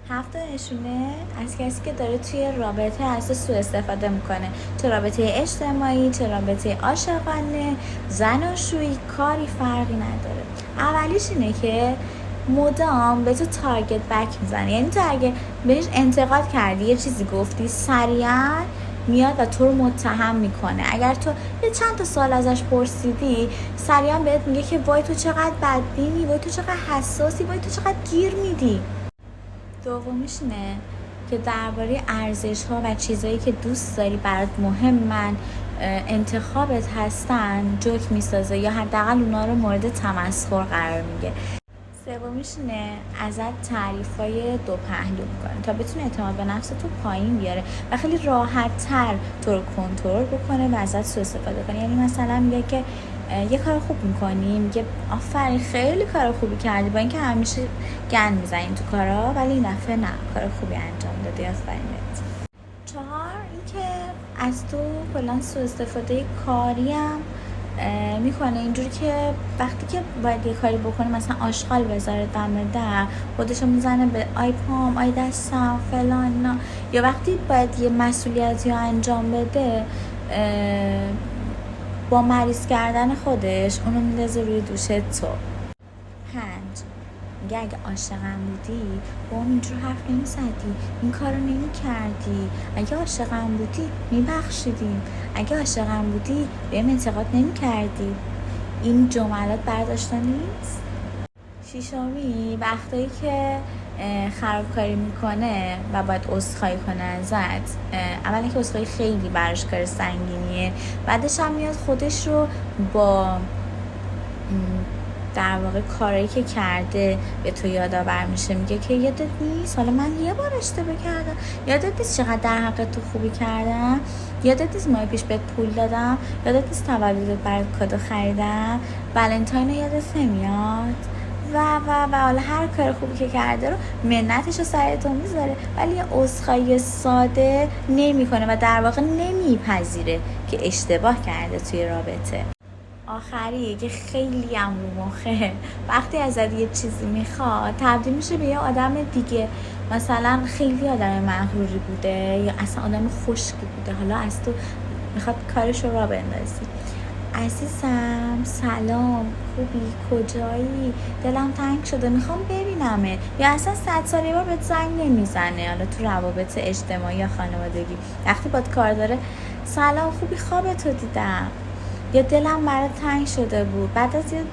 7 نشونه از کسی که داره توی رابطه از سوء استفاده میکنه، چه رابطه اجتماعی چه رابطه عاشقانه، زناشویی، کاری فرقی نداره. اولیش اینه که مدام به تو تارگت بک میزنه، یعنی تو اگه بهش انتقاد کردی، یه چیزی گفتی، سریعا میاد و تو رو متهم میکنه. اگر تو یه چند تا سال ازش پرسیدی، سریعا بهت میگه که وای تو چقدر بدبینی، وای تو چقدر حساسی، وای تو چقدر گیر میدی. دومیش اینه که درباره ارزش‌ها و چیزایی که دوست داری برات مهمن، انتخابت هستن، جوک میسازه یا حداقل اونا رو مورد تمسخر قرار میگه. سومیش اینه ازت تعریفای دو پهلو میکنه تا بتونه اعتماد به نفس تو پایین بیاره و خیلی راحت تر تو رو کنترل بکنه و ازت سوء استفاده کنه. یعنی مثلا میگه که یه کار خوب میکنی، میگه آفرین خیلی کار خوبی کردی، با اینکه همیشه گند میزنی تو کارا، ولی این دفعه نه، کار خوبی انجام دادی، آفرین بهت. 4 اینکه از تو کلا سوء استفاده کاری هم میکنه، اینجوری که وقتی که باید یه کاری بکنه، مثلا آشغال بذاره دم در، خودشو میزنه به آی پام، آی دستم، فلان نه. یا وقتی باید یه مسئولیتی رو انجام بده، با مریض کردن خودش اونو میندازه روی دوش تو. 5 میگه اگه عاشقم بودی با هم اینجور حرف نمیزدی، این کارو نمیکردی، اگه عاشقم بودی میبخشیدیم، اگه عاشقم بودی بهم انتقاد نمیکردی. این جملات برداشته نیست. 6 وقتایی که خرابکاری میکنه و باید عذرخواهی کنه ازت، اولا که عذرخواهی خیلی براش کار سنگینیه، بعدش هم میاد خودش رو با در واقع کاری که کرده به تو یادآور میشه، میگه که یادت نیست حالا من یه بار اشتباه کردم، یادت نیست چقدر در حق تو خوبی کردم، یادت نیست ماه پیش بهت پول دادم، یادت نیست تولدت برات کادو خریدم، ولنتاین یادت نمیاد و حالا هر کار خوبی که کرده رو منتش رو سر تو میذاره، ولی یه عذرخواهی ساده نمیکنه و در واقع نمیپذیره که اشتباه کرده توی رابطه. آخری که خیلی هم رو مخه، وقتی ازت یه چیزی میخواد تبدیل میشه به یه آدم دیگه. مثلا خیلی آدم مغروری بوده یا اصلا آدم خشکی بوده، حالا از تو میخواد کارش رو را بندازی. عزیزم سلام، خوبی، کجایی، دلم تنگ شده میخوام ببینمه. یا اصلا 100 سال یه بار بهت زنگ نمیزنه، حالا تو روابط اجتماعی یا خانوادگی، وقتی باید کار داره سلام خوبی، خوابتو دیدم، یا دلم برات تنگ شده بود، بعد از یه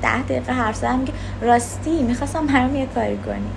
10 دقیقه حرف زدن میگه راستی میخواستم برام یه کاری کنی.